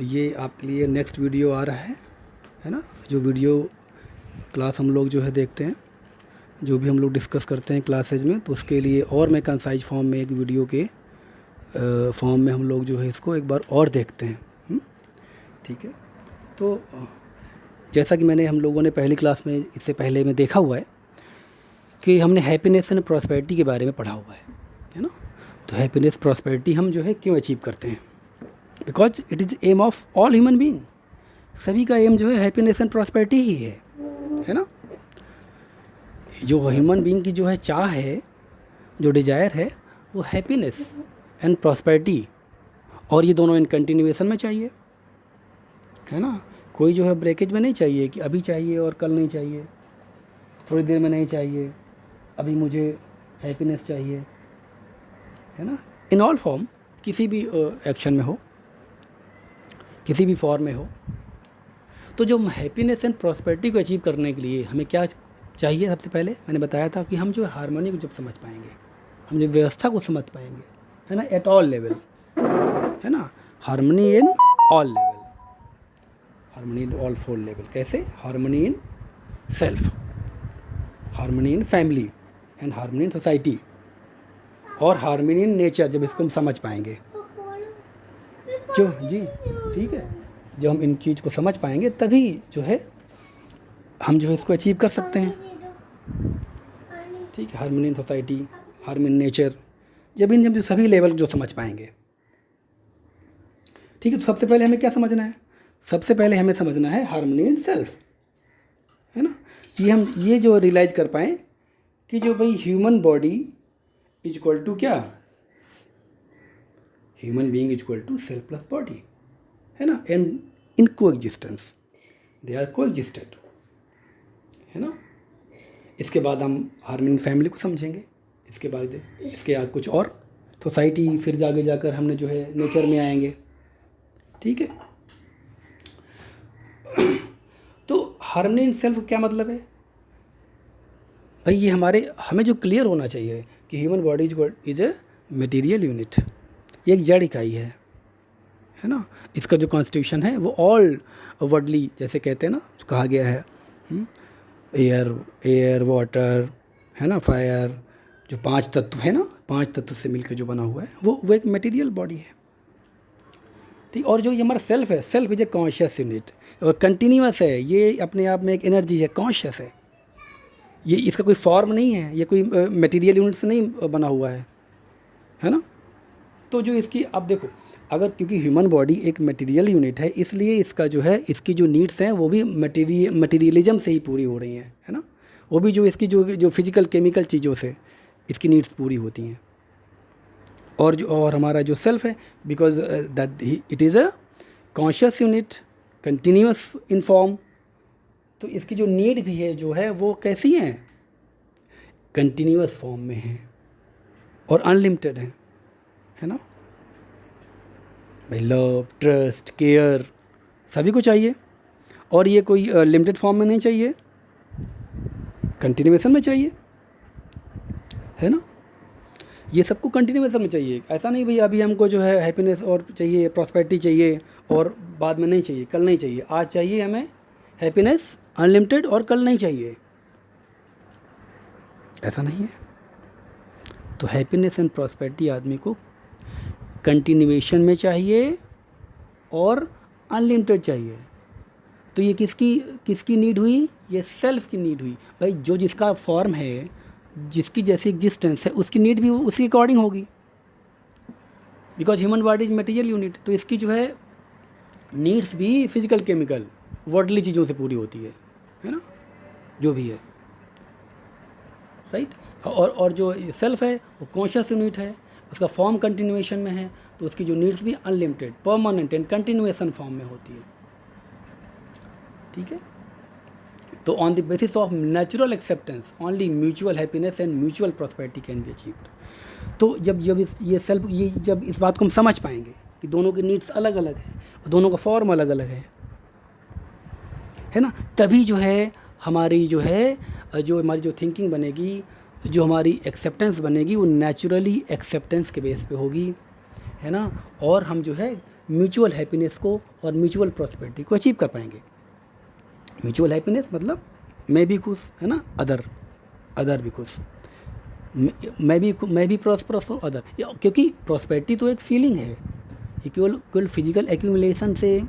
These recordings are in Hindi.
तो ये आपके लिए नेक्स्ट वीडियो आ रहा है ना। जो वीडियो क्लास हम लोग जो है देखते हैं, जो भी हम लोग डिस्कस करते हैं क्लासेज में, तो उसके लिए और मैं कंसाइज फॉर्म में एक वीडियो के फॉर्म में हम लोग जो है इसको एक बार और देखते हैं। ठीक है। तो जैसा कि हम लोगों ने पहली क्लास में इससे पहले में देखा हुआ है कि हमने हैप्पीनेस एंड प्रॉस्पेरिटी के बारे में पढ़ा हुआ है ना। तो हैप्पीनेस प्रॉस्पेरिटी हम जो है क्यों अचीव करते हैं? Because it is aim of all human being. सभी का एम जो है हैप्पीनेस एंड प्रॉस्पेरिटी ही है ना। जो ह्यूमन बीइंग की जो है चाह है, जो डिज़ायर है, वो हैप्पीनेस एंड प्रॉस्पेरिटी, और ये दोनों इन कंटिन्यूएशन में चाहिए, है ना। कोई जो है ब्रेकेज में नहीं चाहिए कि अभी चाहिए और कल नहीं चाहिए, थोड़ी देर में नहीं चाहिए, अभी मुझे हैप्पीनेस चाहिए, है ना। इन ऑल फॉर्म, किसी भी एक्शन में हो, किसी भी फॉर्म में हो। तो जो हैप्पीनेस एंड प्रॉस्पेरिटी को अचीव करने के लिए हमें क्या चाहिए? सबसे पहले मैंने बताया था कि हम जो हार्मनी को जब समझ पाएंगे, हम जो व्यवस्था को समझ पाएंगे, है ना, एट ऑल लेवल, है ना। Harmony in all level, harmony in all four level. कैसे? Harmony in self, harmony in family and harmony in society, और हार्मनी इन नेचर। जब इसको हम समझ पाएंगे, जो जी ठीक है, जब हम इन चीज़ को समझ पाएंगे तभी जो है हम जो है इसको अचीव कर सकते हैं। ठीक है। Harmony in society, harmony in nature, जब जो सभी लेवल जो समझ पाएंगे। ठीक है। तो सबसे पहले हमें क्या समझना है? सबसे पहले हमें समझना है हार्मनी इन सेल्फ, है ना। कि हम ये जो रियलाइज़ कर पाएँ कि जो भाई human body is equal to क्या? Human being is equal to self plus body, है ना। And in coexistence, they are coexisted, है ना। इसके बाद हम हार्मनी इन फैमिली को समझेंगे, इसके बाद इसके आगे कुछ और सोसाइटी, फिर आगे जाकर हमने जो है नेचर में आएंगे। ठीक है। तो हार्मनी इन सेल्फ क्या मतलब है भाई? ये हमें जो क्लियर होना चाहिए कि human body is a material unit, ये एक जड़ इकाई है ना। इसका जो कॉन्स्टिट्यूशन है वो ऑल वर्डली, जैसे कहते हैं ना, जो कहा गया है, एयर वाटर, है ना, फायर, जो 5 तत्व है ना, 5 तत्व से मिलकर जो बना हुआ है वो एक मटेरियल बॉडी है। ठीक। और जो ये हमारा सेल्फ है, self is a conscious unit और कंटिन्यूअस है। ये अपने आप में एक एनर्जी है, कॉन्शियस है। ये इसका कोई फॉर्म नहीं है, ये कोई मटेरियल यूनिट से नहीं बना हुआ है ना। तो जो इसकी, अब देखो, अगर क्योंकि ह्यूमन बॉडी एक मटेरियल यूनिट है, इसलिए इसका जो है, इसकी जो नीड्स हैं वो भी मटेरियलिज्म से ही पूरी हो रही हैं, है ना। वो भी जो इसकी जो फिजिकल केमिकल चीज़ों से इसकी नीड्स पूरी होती हैं। और हमारा जो सेल्फ है, because that it is a conscious unit, continuous in form, तो इसकी जो नीड भी है जो है वो कैसी हैं? कंटिन्यूअस फॉर्म में है और अनलिमिटेड है ना भाई। लव, ट्रस्ट, केयर सभी को चाहिए, और ये कोई लिमिटेड फॉर्म में नहीं चाहिए, कंटिन्यूएशन में चाहिए, है ना। ये सबको कंटिन्यूएशन में चाहिए। ऐसा नहीं भाई अभी हमको जो है हैप्पीनेस और चाहिए, प्रॉस्पेरिटी चाहिए और बाद में नहीं चाहिए, कल नहीं चाहिए। आज चाहिए हमें हैप्पीनेस अनलिमिटेड और कल नहीं चाहिए, ऐसा नहीं है। तो हैप्पीनेस एंड प्रॉस्पेरिटी आदमी को कंटिन्यूएशन में चाहिए और अनलिमिटेड चाहिए। तो ये किसकी नीड हुई? ये सेल्फ की नीड हुई भाई। जो जिसका फॉर्म है, जिसकी जैसी एग्जिस्टेंस है, उसकी नीड भी उसी अकॉर्डिंग होगी, because human body is material unit. तो इसकी जो है नीड्स भी फिजिकल केमिकल वर्डली चीज़ों से पूरी होती है ना, जो भी है, राइट। और जो सेल्फ है वो कॉन्शियस यूनिट है, उसका फॉर्म कंटिन्यूएशन में है, तो उसकी जो नीड्स भी unlimited, permanent and continuation form में होती है। ठीक है। तो on the basis of natural acceptance only mutual happiness and mutual prosperity can be achieved. तो जब इस बात को हम समझ पाएंगे कि दोनों की नीड्स अलग अलग है, दोनों का फॉर्म अलग अलग है ना, तभी जो है हमारी जो थिंकिंग बनेगी, जो हमारी एक्सेप्टेंस बनेगी, वो नेचुरली एक्सेप्टेंस के बेस पे होगी, है ना। और हम जो है म्यूचुअल हैप्पीनेस को और म्यूचुअल प्रॉस्पेरिटी को अचीव कर पाएंगे। म्यूचुअल हैप्पीनेस मतलब मैं भी खुश, है ना, अदर भी खुश, मैं भी प्रॉस्परस हूँ, अदर, क्योंकि प्रॉस्पेरिटी तो एक फीलिंग है, ये केवल फिजिकल एक्यूमुलेशन से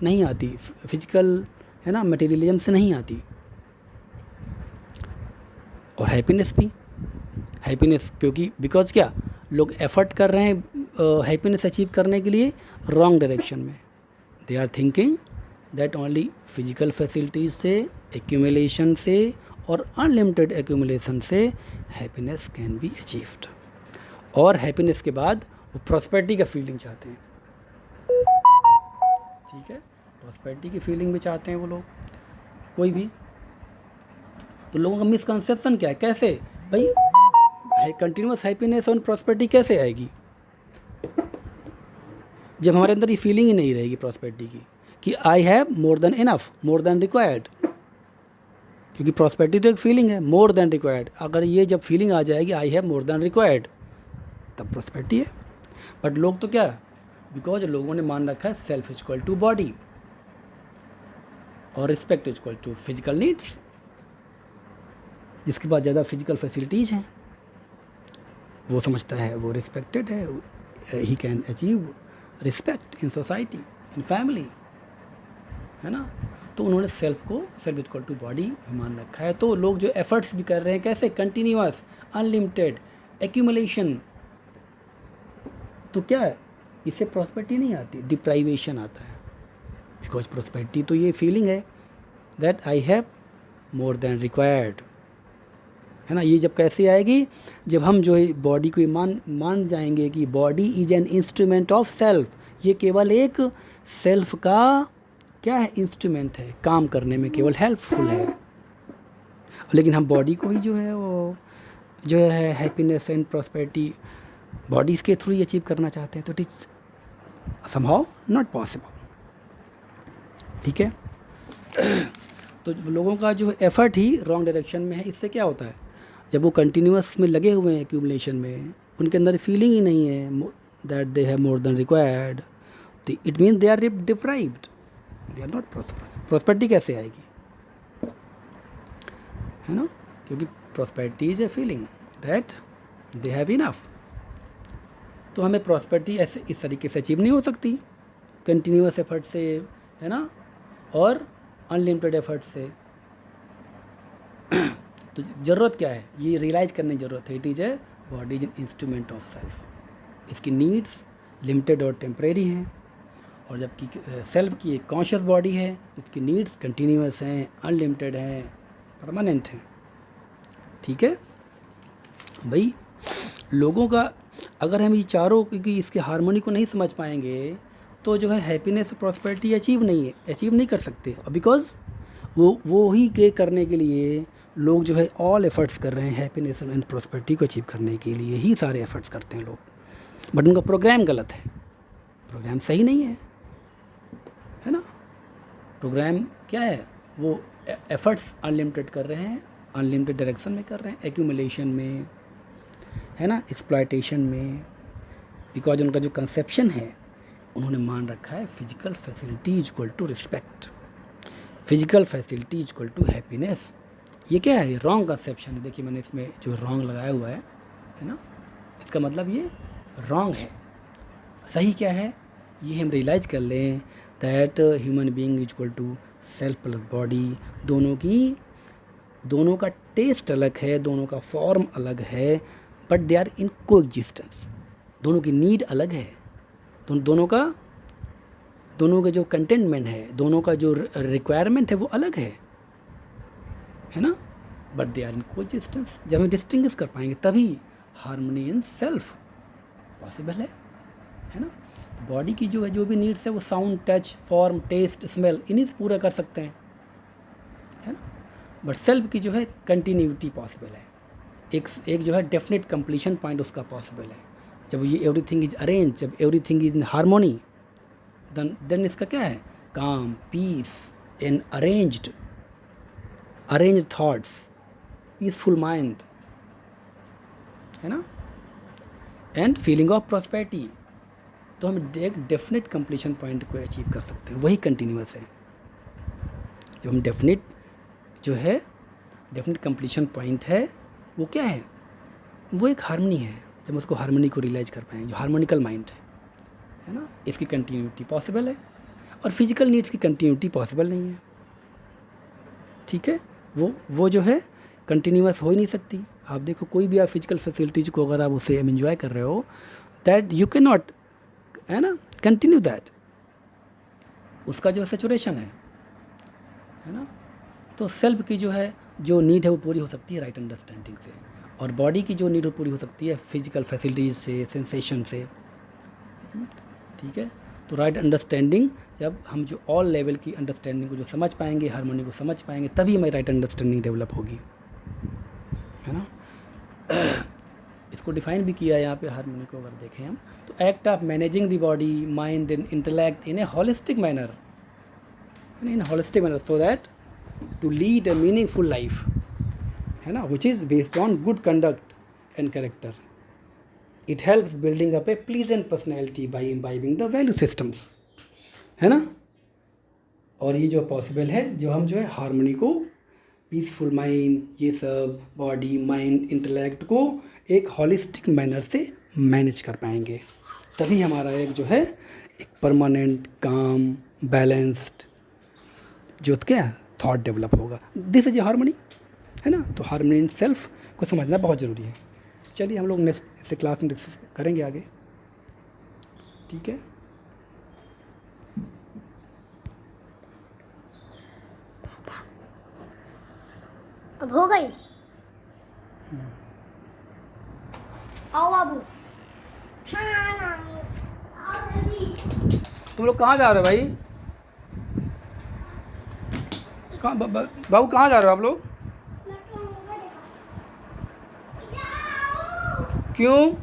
नहीं आती, फिजिकल, है ना, मटेरियलिज्म से नहीं आती। और हैप्पीनेस भी, हैप्पीनेस क्योंकि बिकॉज क्या, लोग एफर्ट कर रहे हैं हैप्पीनेस अचीव करने के लिए रॉन्ग डायरेक्शन में। They are thinking that only physical facilities से, एक्यूमुलेशन से और अनलिमिटेड एक्यूमुलेशन से हैप्पीनेस कैन बी अचीव्ड। और हैप्पीनेस के बाद वो प्रॉस्पेरिटी का फीलिंग चाहते हैं, ठीक है, प्रॉस्पेरिटी की फीलिंग भी चाहते हैं वो लोग, कोई भी। तो लोगों का मिसकंसेप्शन क्या है, कैसे भाई कंटिन्यूस हैप्पीनेस और प्रॉस्पेरिटी कैसे आएगी जब हमारे अंदर ये फीलिंग ही नहीं रहेगी प्रॉस्पेरिटी की कि आई have more than enough, more than required. क्योंकि प्रॉस्पेरिटी तो एक फीलिंग है, मोर देन रिक्वायर्ड। अगर ये जब फीलिंग आ जाएगी I have more than required, तब प्रॉस्पेरिटी है। बट लोग तो क्या, बिकॉज लोगों ने मान रखा है self is equal to body और respect is equal to physical needs, जिसके पास ज़्यादा फिजिकल फैसिलिटीज़ हैं वो समझता है वो रिस्पेक्टेड है, he can achieve respect in society, in family, है ना। तो उन्होंने सेल्फ को सेल्फ इक्वल टू बॉडी मान रखा है। तो लोग जो एफर्ट्स भी कर रहे हैं कैसे, कंटिन्यूअस, अनलिमिटेड एक्यूमुलेशन, तो क्या है, इससे प्रॉस्पेरिटी नहीं आती, डिप्राइवेशन आता है। बिकॉज प्रॉस्पेरिटी तो ये फीलिंग है that I have more than required, है ना। ये जब कैसे आएगी, जब हम जो है बॉडी को मान जाएंगे कि body is an instrument of self, ये केवल एक सेल्फ का क्या है, इंस्ट्रूमेंट है, काम करने में केवल हेल्पफुल है। लेकिन हम बॉडी को ही जो है वो जो है हैप्पीनेस एंड प्रॉस्पेरिटी बॉडीज़ के थ्रू ही अचीव करना चाहते हैं, तो it is somehow not possible, ठीक है। तो लोगों का जो एफर्ट ही रॉन्ग डायरेक्शन में है। इससे क्या होता है, जब वो कंटिन्यूअस में लगे हुए हैं एक्यूमुलेशन में, उनके अंदर फीलिंग ही नहीं है that they have more than required, it mean they are deprived, they are not prosperous. Prosperity कैसे आएगी, है ना, क्योंकि prosperity is a feeling that they have enough. तो हमें प्रॉस्पेरिटी ऐसे इस तरीके से अचीव नहीं हो सकती, कंटिन्यूअस एफर्ट से, है ना, और अनलिमिटेड एफर्ट से। तो ज़रूरत क्या है, ये रियलाइज़ करने की ज़रूरत है, it is a body is an instrument of self. इसकी नीड्स लिमिटेड और टेम्परेरी हैं, और जबकि सेल्फ की एक कॉन्शियस बॉडी है, इसकी नीड्स कंटिन्यूअस हैं, अनलिमिटेड हैं, परमानेंट हैं, ठीक है भाई। लोगों का अगर हम ये चारों क्योंकि इसके हार्मोनी को नहीं समझ पाएंगे तो जो है हैप्पीनेस और प्रॉस्पेरिटी अचीव नहीं कर सकते, बिकॉज वो ही के करने के लिए लोग जो है ऑल एफर्ट्स कर रहे हैं, हैप्पीनेस एंड प्रॉस्पेरिटी को अचीव करने के लिए ही सारे एफर्ट्स करते हैं लोग। बट उनका प्रोग्राम गलत है, प्रोग्राम सही नहीं है ना। प्रोग्राम क्या है, वो एफर्ट्स अनलिमिटेड कर रहे हैं, अनलिमिटेड डायरेक्शन में कर रहे हैं, एक्यूमुलेशन में, है ना, एक्सप्लॉयटेशन में। बिकॉज उनका जो कंसेप्शन है उन्होंने मान रखा है physical facility is equal to respect, physical facility is equal to happiness. ये क्या है, रॉन्ग कंसेप्शन है। देखिए मैंने इसमें जो रॉन्ग लगाया हुआ है ना, इसका मतलब ये रॉन्ग है। सही क्या है, ये हम रियलाइज़ कर लें that human being is equal to self plus body. दोनों का टेस्ट अलग है, दोनों का फॉर्म अलग है, बट दे आर इन को एग्जिस्टेंस। दोनों की नीड अलग है, दोनों का जो कंटेंटमेंट है, दोनों का जो रिक्वायरमेंट है वो अलग है ना, बट दे आर इन को एग्जिस्टेंस। जब हम डिस्टिंग्विश कर पाएंगे तभी हार्मनी इन सेल्फ पॉसिबल है ना। बॉडी की जो है जो भी नीड्स है वो sound, touch, form, taste, smell इन्हीं से पूरा कर सकते हैं, है ना। बट सेल्फ की जो है कंटिन्यूटी पॉसिबल है, एक जो है डेफिनेट कंप्लीशन पॉइंट उसका पॉसिबल है। जब ये एवरीथिंग इज अरेंज, जब everything is in harmony, then इसका क्या है, calm, peace and arranged thoughts, peaceful mind, है ना, एंड फीलिंग ऑफ प्रॉस्पेरिटी। तो हम एक डेफिनेट कंप्लीशन पॉइंट को अचीव कर सकते हैं, वही कंटिन्यूस है। जो हम डेफिनेट कंप्लीशन पॉइंट है वो क्या है, वो एक हार्मनी है। जब हम उसको हार्मनी को रियलाइज कर पाएंगे, जो हार्मोनिकल माइंड है ना, इसकी कंटिन्यूटी पॉसिबल है। और फिजिकल नीड्स की कंटिन्यूटी पॉसिबल नहीं है, ठीक है। वो जो है कंटिन्यूस हो ही नहीं सकती। आप देखो कोई भी आप फिजिकल फैसिलिटीज को अगर आप उसे एंजॉय कर रहे हो, दैट यू कैन नॉट, है ना, कंटिन्यू दैट, उसका जो सेचुरेशन है ना। तो सेल्फ की जो नीड है वो पूरी हो सकती है राइट अंडरस्टैंडिंग से, और बॉडी की जो नीड वो पूरी हो सकती है फिजिकल फैसिलिटीज़ से, सेंसेशन से, ठीक है। तो राइट अंडरस्टैंडिंग, जब हम जो ऑल लेवल की अंडरस्टैंडिंग को जो समझ पाएंगे, हार्मोनी को समझ पाएंगे, तभी हमारी राइट अंडरस्टैंडिंग डेवलप होगी, है ना। इसको डिफाइन भी किया है यहाँ पे हार्मोनी को अगर देखें हम, तो act of managing the body mind and intellect in a holistic manner, so that to lead a meaningful life, है ना, which is based on good conduct and character. It helps building up a pleasant personality by imbibing the value systems, है ना। और ये जो पॉसिबल है, जो हम जो है हार्मनी को, पीसफुल माइंड, ये सब बॉडी माइंड इंटेलेक्ट को एक हॉलिस्टिक मैनर से मैनेज कर पाएंगे, तभी हमारा एक जो है एक परमानेंट काम बैलेंस्ड जो क्या थॉट डेवलप होगा। दिस इज ए हार्मनी, है ना। तो हार्मनी इन सेल्फ को समझना बहुत ज़रूरी है। चलिए हम लोग नेक्स्ट इसे क्लास में डिस्कस करेंगे आगे, ठीक है। अब हो गई। आओ बाबू। तुम लोग कहाँ जा रहे हो भाई? कहाँ बाबू कहाँ जा रहे हो आप लोग? क्यों?